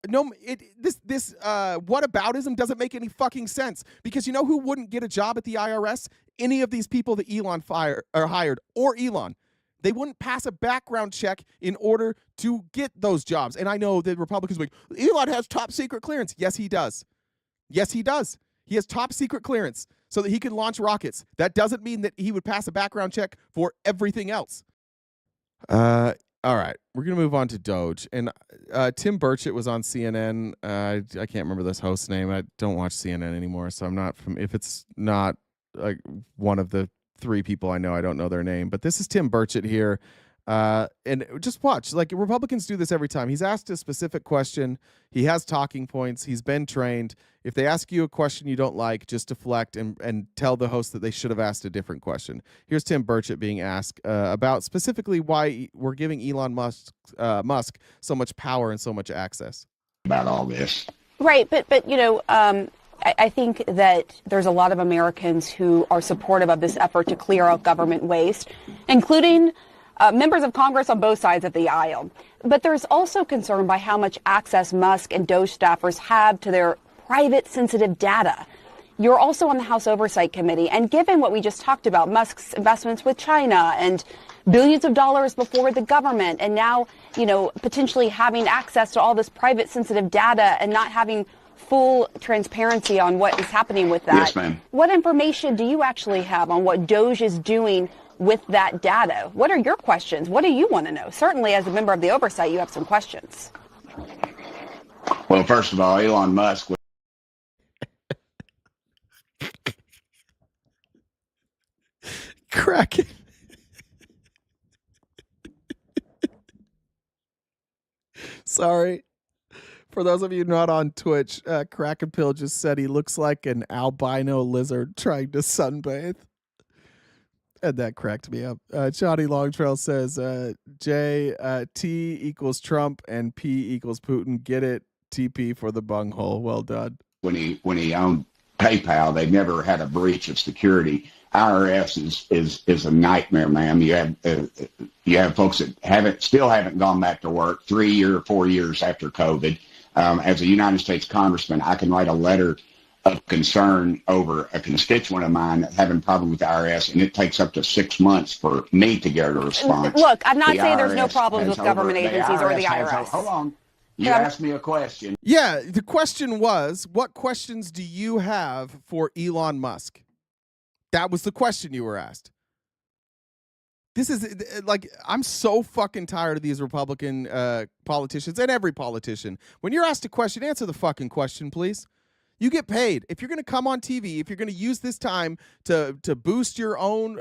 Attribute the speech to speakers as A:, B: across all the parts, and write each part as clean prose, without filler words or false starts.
A: this whataboutism doesn't make any fucking sense, because you know who wouldn't get a job at the IRS? Any of these people that Elon hired, or Elon. They wouldn't pass a background check in order to get those jobs. And I know the Republicans are like, Elon has top secret clearance. Yes, he does. Yes, he does. He has top secret clearance so that he can launch rockets. That doesn't mean that he would pass a background check for everything else. All right, we're going to move on to Doge. And Tim Burchett was on CNN. I can't remember this host's name. I don't watch CNN anymore, so I'm not if it's not like one of the three people I know, I don't know their name. But this is Tim Burchett here. And just watch, like, Republicans do this every time. He's asked a specific question. He has talking points. He's been trained. If they ask you a question you don't like, just deflect and tell the host that they should have asked a different question. Here's Tim Burchett being asked about specifically why we're giving Elon Musk so much power and so much access.
B: About all this.
C: Right. But you know, I think that there's a lot of Americans who are supportive of this effort to clear out government waste, including members of Congress on both sides of the aisle. But there's also concern by how much access Musk and Doge staffers have to their private sensitive data. You're also on the House Oversight Committee, and given what we just talked about, Musk's investments with China and billions of dollars before the government, and now, you know, potentially having access to all this private sensitive data and not having full transparency on what is happening with that.
B: Yes, ma'am.
C: What information do you actually have on what Doge is doing with that data? What are your questions? What do you want to know? Certainly, as a member of the oversight, you have some questions.
B: Well, first of all, Elon Musk.
A: Cracking. Sorry. For those of you not on Twitch, Kraken Pill just said he looks like an albino lizard trying to sunbathe. And that cracked me up. Johnny Longtrail says, T equals Trump and P equals Putin. Get it? TP for the bunghole. Well done.
B: When he owned PayPal, they never had a breach of security. IRS is a nightmare, ma'am. You have folks that still haven't gone back to work 3 or 4 years after COVID. As a United States congressman, I can write a letter of concern over a constituent of mine having a problem with the IRS, and it takes up to 6 months for me to get a response.
C: Look, I'm not saying there's no problems with government agencies or the IRS.
B: Hold on. You asked me a question.
A: Yeah, the question was, what questions do you have for Elon Musk? That was the question you were asked. This is like, I'm so fucking tired of these Republican politicians and every politician. When you're asked a question, answer the fucking question, please. You get paid. If you're going to come on TV, if you're going to use this time to boost your own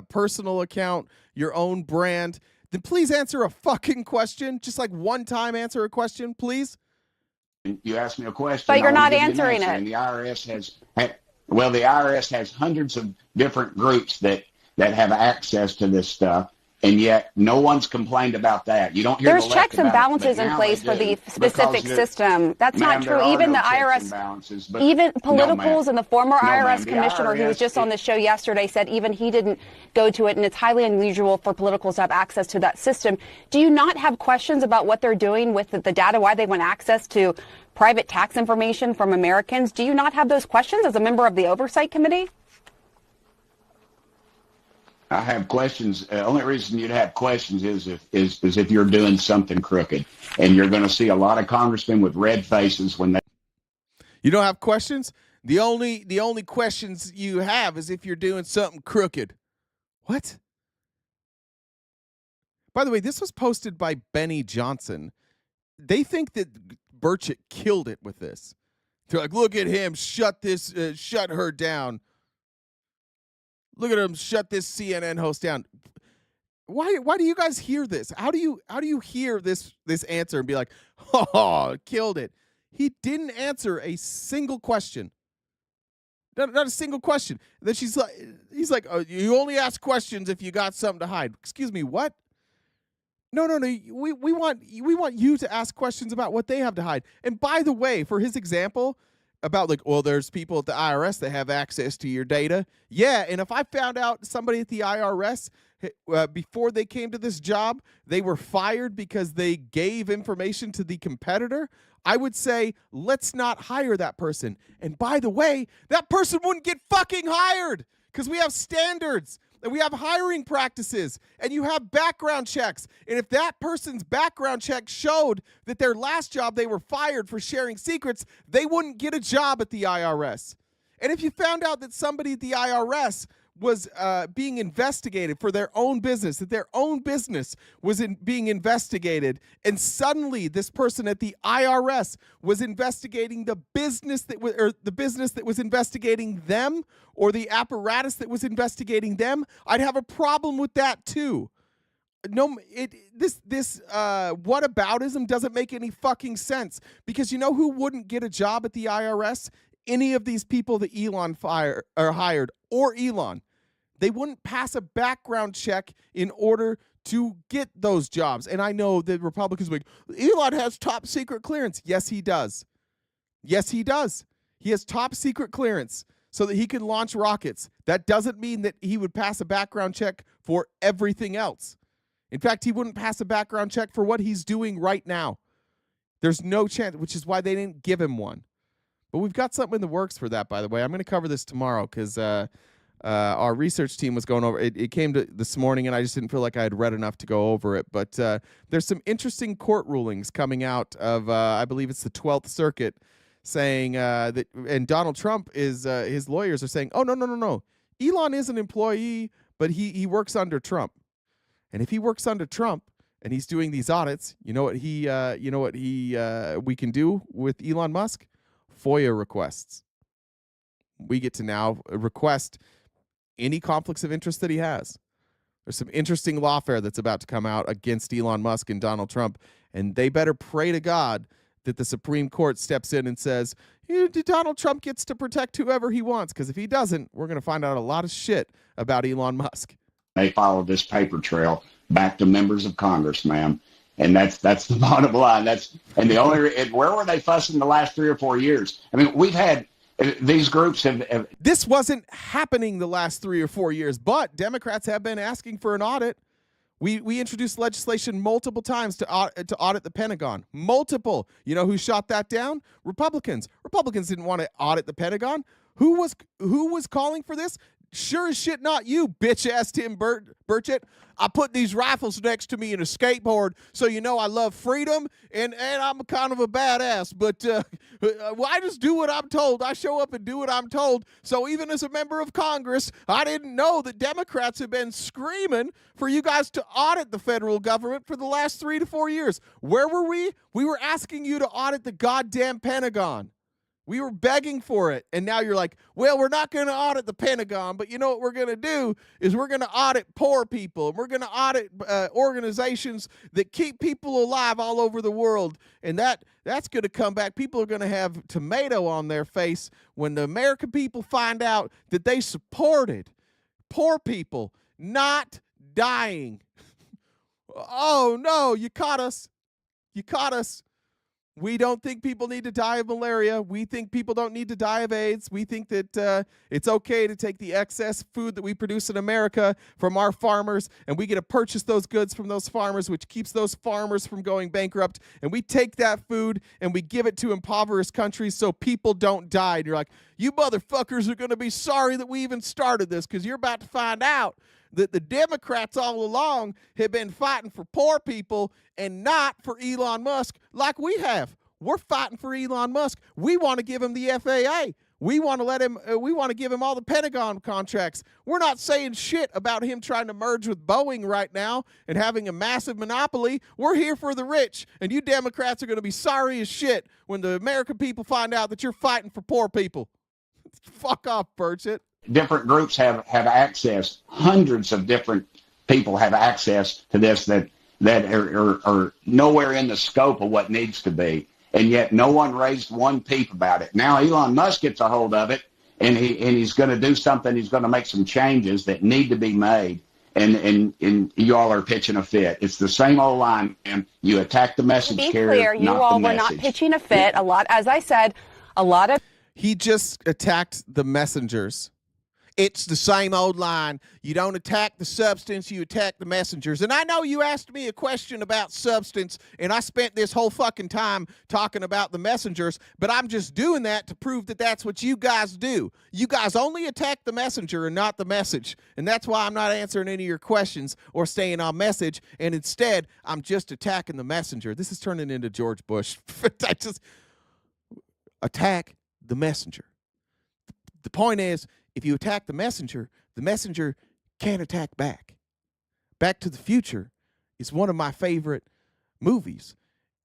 A: personal account, your own brand, then please answer a fucking question. Just like one time answer a question, please.
B: You asked me a question.
C: But you're not answering it.
B: And the IRS has hundreds of different groups that have access to this stuff, and yet no one's complained about that. You don't hear
C: there's checks and balances in place for the specific system. That's not true. Even the IRS, even politicals and the former IRS commissioner who was just on the show yesterday said even he didn't go to it, and it's highly unusual for politicals to have access to that system. Do you not have questions about what they're doing with the data, why they want access to private tax information from Americans? Do you not have those questions as a member of the Oversight Committee?
B: I have questions. Only reason you'd have questions is if you're doing something crooked, and you're going to see a lot of congressmen with red faces when they.
A: You don't have questions? The only questions you have is if you're doing something crooked. What? By the way, this was posted by Benny Johnson. They think that Burchett killed it with this. They're like, look at him, shut her down. Look at him shut this CNN host down. Why do you guys hear this? How do you hear this answer and be like, oh, killed it? He didn't answer a single question. Not a single question. And then he's like, oh, you only ask questions if you got something to hide. Excuse me, what? No. We want you to ask questions about what they have to hide. And by the way, for his example about like, well, there's people at the IRS that have access to your data. Yeah, and if I found out somebody at the IRS before they came to this job, they were fired because they gave information to the competitor, I would say, let's not hire that person. And by the way, that person wouldn't get fucking hired because we have standards and we have hiring practices and you have background checks. And if that person's background check showed that their last job they were fired for sharing secrets, they wouldn't get a job at the IRS. And if you found out that somebody at the IRS was being investigated for their own business, that their own business was being investigated, and suddenly this person at the IRS was investigating the business that was investigating them, or the apparatus that was investigating them, I'd have a problem with that too. No, this whataboutism doesn't make any fucking sense, because you know who wouldn't get a job at the IRS? Any of these people that Elon hired, or Elon. They wouldn't pass a background check in order to get those jobs. And I know that Republicans are like, Elon has top secret clearance. Yes, he does. Yes, he does. He has top secret clearance so that he can launch rockets. That doesn't mean that he would pass a background check for everything else. In fact, he wouldn't pass a background check for what he's doing right now. There's no chance, which is why they didn't give him one. But we've got something in the works for that, by the way. I'm going to cover this tomorrow because our research team was going over it. It came to this morning, and I just didn't feel like I had read enough to go over it. But there's some interesting court rulings coming out of, I believe it's the 12th Circuit, saying that, and Donald Trump is, his lawyers are saying, oh, no. Elon is an employee, but he works under Trump. And if he works under Trump and he's doing these audits, we can do with Elon Musk? FOIA requests. We get to now request any conflicts of interest that he has. There's some interesting lawfare that's about to come out against Elon Musk and Donald Trump, and they better pray to God that the Supreme Court steps in and says, Donald Trump gets to protect whoever he wants, because if he doesn't, we're going to find out a lot of shit about Elon Musk.
B: They follow this paper trail back to members of Congress, ma'am. And that's the bottom line. Where were they fussing the last 3 or 4 years? I mean, we've had these groups have.
A: This wasn't happening the last 3 or 4 years, but Democrats have been asking for an audit. We introduced legislation multiple times to audit the Pentagon. Multiple. You know who shot that down? Republicans. Republicans didn't want to audit the Pentagon. Who was calling for this? Sure as shit not you, bitch-ass Tim Burchett. I put these rifles next to me in a skateboard, so you know I love freedom, and I'm kind of a badass, but I just do what I'm told. I show up and do what I'm told. So even as a member of Congress, I didn't know that Democrats have been screaming for you guys to audit the federal government for the last 3 to 4 years. Where were we? We were asking you to audit the goddamn Pentagon. We were begging for it, and now you're like, well, we're not going to audit the Pentagon, but you know what we're going to do is we're going to audit poor people, and we're going to audit organizations that keep people alive all over the world, and that's going to come back. People are going to have tomato on their face when the American people find out that they supported poor people not dying. Oh, no, you caught us. You caught us. We don't think people need to die of malaria. We think people don't need to die of AIDS. We think that it's okay to take the excess food that we produce in America from our farmers, and we get to purchase those goods from those farmers, which keeps those farmers from going bankrupt. And we take that food and we give it to impoverished countries so people don't die. And you're like, you motherfuckers are going to be sorry that we even started this, because you're about to find out that the Democrats all along have been fighting for poor people and not for Elon Musk like we have. We're fighting for Elon Musk. We want to give him the FAA. We want to let him. We want to give him all the Pentagon contracts. We're not saying shit about him trying to merge with Boeing right now and having a massive monopoly. We're here for the rich, and you Democrats are going to be sorry as shit when the American people find out that you're fighting for poor people. Fuck off, Burchett.
B: Different groups have access. Hundreds of different people have access to this that are nowhere in the scope of what needs to be. And yet no one raised one peep about it. Now Elon Musk gets a hold of it, and he's going to do something. He's going to make some changes that need to be made. And you all are pitching a fit. It's the same old line, and you attack the message carrier,
C: be clear, you all were not pitching a fit. A lot, as I said, a lot of...
A: He just attacked the messengers. It's the same old line. You don't attack the substance, you attack the messengers. And I know you asked me a question about substance, and I spent this whole fucking time talking about the messengers, but I'm just doing that to prove that that's what you guys do. You guys only attack the messenger and not the message. And that's why I'm not answering any of your questions or staying on message, and instead, I'm just attacking the messenger. This is turning into George Bush. I just attack the messenger. The point is, if you attack the messenger can't attack back. Back to the Future is one of my favorite movies.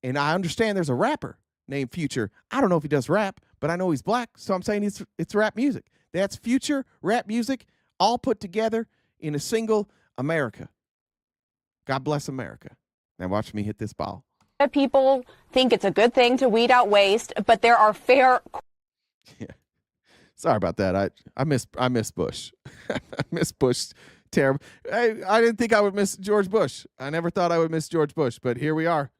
A: And I understand there's a rapper named Future. I don't know if he does rap, but I know he's black, so I'm saying it's rap music. That's Future, rap music, all put together in a single America. God bless America. Now watch me hit this ball.
C: People think it's a good thing to weed out waste, but there are fair...
A: Yeah. Sorry about that. I miss Bush. I miss Bush terrible. I didn't think I would miss George Bush. I never thought I would miss George Bush, but here we are.